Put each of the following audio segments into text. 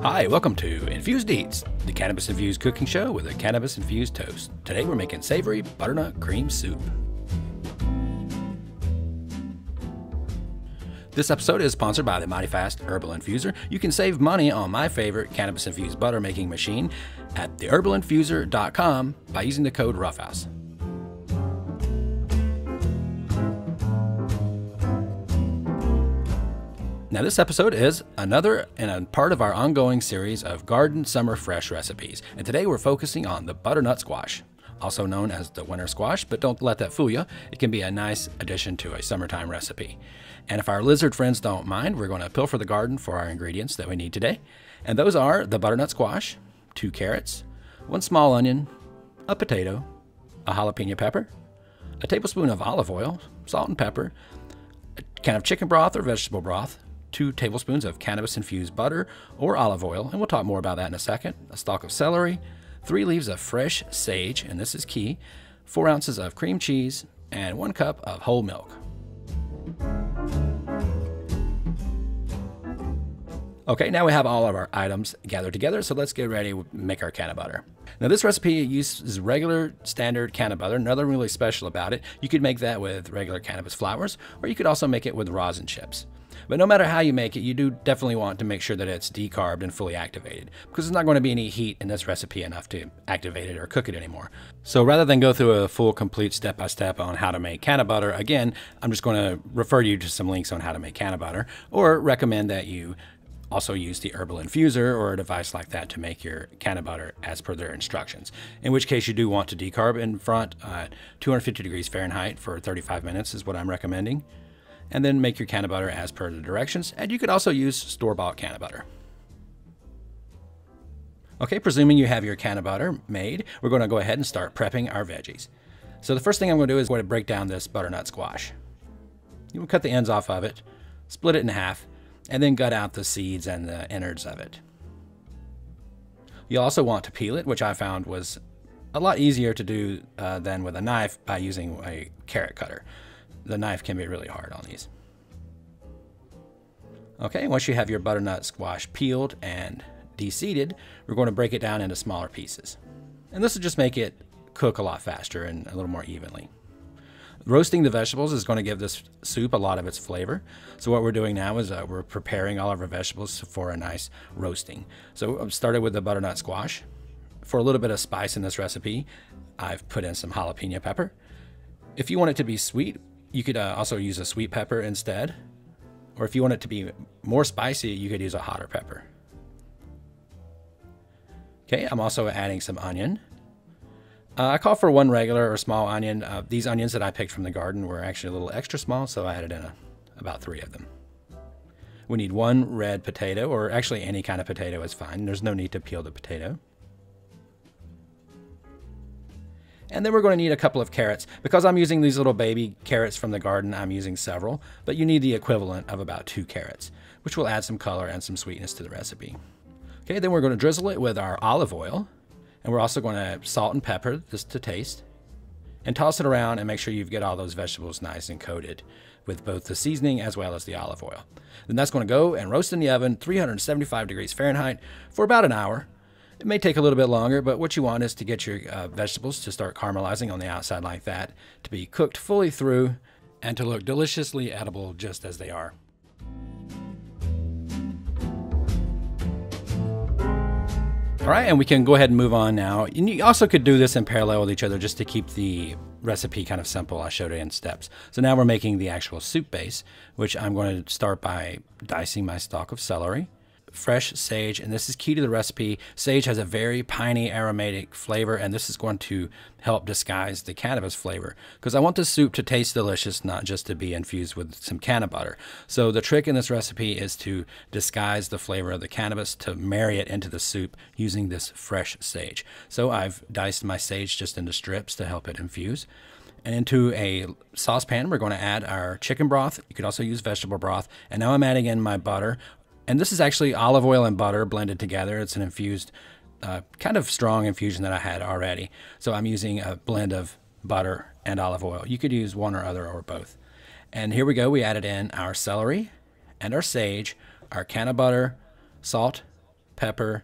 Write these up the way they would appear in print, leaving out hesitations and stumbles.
Hi, welcome to Infused Eats, the cannabis infused cooking show with a cannabis infused toast. Today we're making savory butternut cream soup. This episode is sponsored by the mighty Fast Herbal Infuser. You can save money on my favorite cannabis infused butter making machine at theherbalinfuser.com by using the code RuffHouse. Now this episode is another in a part of our ongoing series of garden summer fresh recipes. And today we're focusing on the butternut squash, also known as the winter squash, but don't let that fool you. It can be a nice addition to a summertime recipe. And if our lizard friends don't mind, we're going to pilfer the garden for our ingredients that we need today. And those are the butternut squash, 2 carrots, 1 small onion, a potato, a jalapeno pepper, a tablespoon of olive oil, salt and pepper, a can of chicken broth or vegetable broth, 2 tablespoons of cannabis-infused butter or olive oil, and we'll talk more about that in a second, a stalk of celery, 3 leaves of fresh sage, and this is key, 4 ounces of cream cheese, and 1 cup of whole milk. Okay, now we have all of our items gathered together, so let's get ready to make our CANNABUTTER. Now this recipe uses regular standard CANNABUTTER, nothing really special about it. You could make that with regular cannabis flowers, or you could also make it with rosin chips. But no matter how you make it, you do definitely want to make sure that it's decarbed and fully activated, because there's not going to be any heat in this recipe enough to activate it or cook it anymore. So rather than go through a full complete step-by-step on how to make CANNABUTTER, again, I'm just going to refer you to some links on how to make CANNABUTTER, or recommend that you also use the herbal infuser or a device like that to make your CANNABUTTER as per their instructions. In which case you do want to decarb in front, 250 degrees Fahrenheit for 35 minutes is what I'm recommending. And then make your CANNABUTTER as per the directions. And you could also use store-bought CANNABUTTER. Okay, presuming you have your CANNABUTTER made, we're going to go ahead and start prepping our veggies. So the first thing I'm going to do is going to break down this butternut squash. You will cut the ends off of it, split it in half, and then gut out the seeds and the innards of it. You also want to peel it, which I found was a lot easier to do than with a knife by using a carrot cutter. The knife can be really hard on these. Okay, once you have your butternut squash peeled and de-seeded, we're going to break it down into smaller pieces. And this will just make it cook a lot faster and a little more evenly. Roasting the vegetables is going to give this soup a lot of its flavor. So what we're doing now is we're preparing all of our vegetables for a nice roasting. So I've started with the butternut squash. For a little bit of spice in this recipe, I've put in some jalapeno pepper. If you want it to be sweet, you could also use a sweet pepper instead. Or if you want it to be more spicy, you could use a hotter pepper. Okay, I'm also adding some onion. I call for 1 regular or small onion. These onions that I picked from the garden were actually a little extra small, so I added in about 3 of them. We need 1 red potato, or actually any kind of potato is fine. There's no need to peel the potato. And then we're going to need a couple of carrots. Because I'm using these little baby carrots from the garden, I'm using several, but you need the equivalent of about 2 carrots, which will add some color and some sweetness to the recipe. Okay, then we're going to drizzle it with our olive oil. And we're also going to salt and pepper this to taste, and toss it around and make sure you get all those vegetables nice and coated with both the seasoning as well as the olive oil. Then that's going to go and roast in the oven, 375 degrees Fahrenheit for about an hour. It may take a little bit longer, but what you want is to get your vegetables to start caramelizing on the outside like that, to be cooked fully through, and to look deliciously edible just as they are. All right, and we can go ahead and move on now. And you also could do this in parallel with each other just to keep the recipe kind of simple. I showed it in steps. So now we're making the actual soup base, which I'm going to start by dicing my stalk of celery, fresh sage, and this is key to the recipe. Sage has a very piney aromatic flavor, and this is going to help disguise the cannabis flavor, because I want the soup to taste delicious, not just to be infused with some CANNABUTTER. So the trick in this recipe is to disguise the flavor of the cannabis, to marry it into the soup using this fresh sage. So I've diced my sage just into strips to help it infuse. And into a saucepan, we're going to add our chicken broth. You could also use vegetable broth. And now I'm adding in my butter. And this is actually olive oil and butter blended together. It's an infused, kind of strong infusion that I had already. So I'm using a blend of butter and olive oil. You could use one or other or both. And here we go. We added in our celery and our sage, our CANNABUTTER, salt, pepper,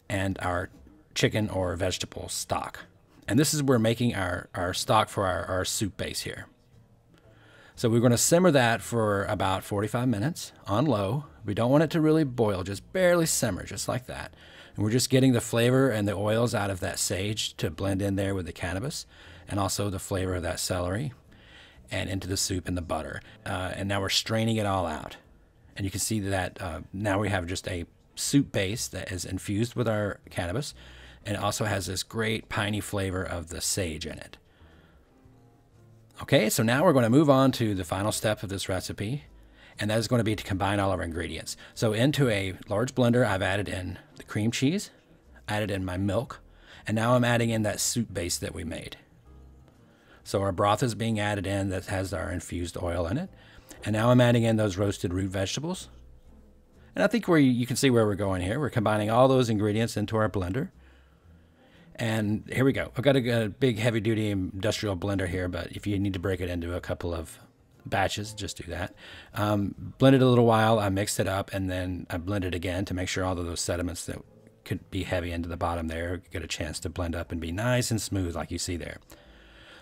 and our chicken or vegetable stock. And this is where we're making our stock for our soup base here. So we're going to simmer that for about 45 minutes on low. We don't want it to really boil, just barely simmer, just like that. And we're just getting the flavor and the oils out of that sage to blend in there with the cannabis, and also the flavor of that celery, and into the soup and the butter. And now we're straining it all out. And you can see that now we have just a soup base that is infused with our cannabis, and it also has this great piney flavor of the sage in it. Okay, so now we're going to move on to the final step of this recipe, and that is going to be to combine all of our ingredients. So into a large blender, I've added in the cream cheese, added in my milk, and now I'm adding in that soup base that we made. So our broth is being added in that has our infused oil in it, and now I'm adding in those roasted root vegetables. And I think you can see where we're going here. We're combining all those ingredients into our blender. And here we go. I've got a big heavy-duty industrial blender here, but if you need to break it into a couple of batches, just do that. Blended a little while, I mixed it up, and then I blended again to make sure all of those sediments that could be heavy into the bottom there get a chance to blend up and be nice and smooth like you see there.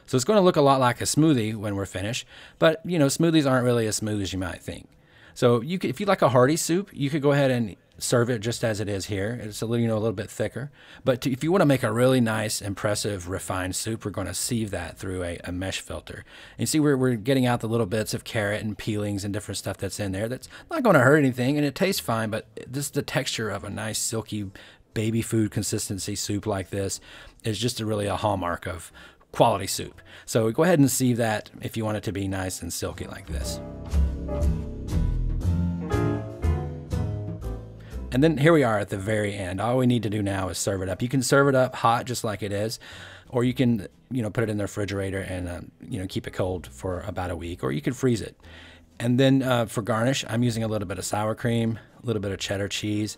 So it's going to look a lot like a smoothie when we're finished, but you know, smoothies aren't really as smooth as you might think. So if you like a hearty soup, you could go ahead and serve it just as it is here. It's a little bit thicker. But if you want to make a really nice, impressive, refined soup, we're going to sieve that through a mesh filter. And you see we're getting out the little bits of carrot and peelings and different stuff that's in there. That's not going to hurt anything, and it tastes fine, but this the texture of a nice, silky, baby food consistency soup like this is just really a hallmark of quality soup. So go ahead and sieve that if you want it to be nice and silky like this. And then here we are at the very end. All we need to do now is serve it up. You can serve it up hot just like it is, or you can put it in the refrigerator and keep it cold for about a week, or you can freeze it. And then for garnish, I'm using a little bit of sour cream, a little bit of cheddar cheese,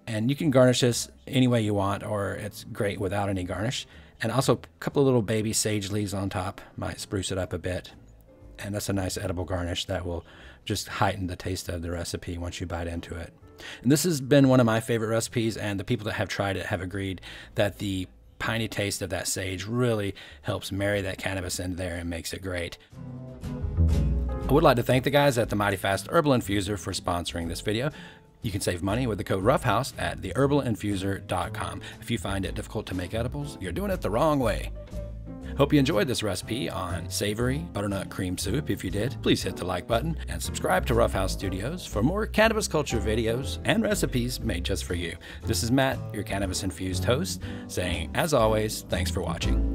and you can garnish this any way you want, or it's great without any garnish. And also a couple of little baby sage leaves on top might spruce it up a bit. And that's a nice edible garnish that will just heighten the taste of the recipe once you bite into it. And this has been one of my favorite recipes, and the people that have tried it have agreed that the piney taste of that sage really helps marry that cannabis in there and makes it great. I would like to thank the guys at the Mighty Fast Herbal Infuser for sponsoring this video. You can save money with the code RuffHouse at theherbalinfuser.com. If you find it difficult to make edibles, you're doing it the wrong way. Hope you enjoyed this recipe on savory butternut cream soup. If you did, please hit the like button and subscribe to RuffHouse Studios for more cannabis culture videos and recipes made just for you. This is Matt, your Cannabis Infused host, saying, as always, thanks for watching.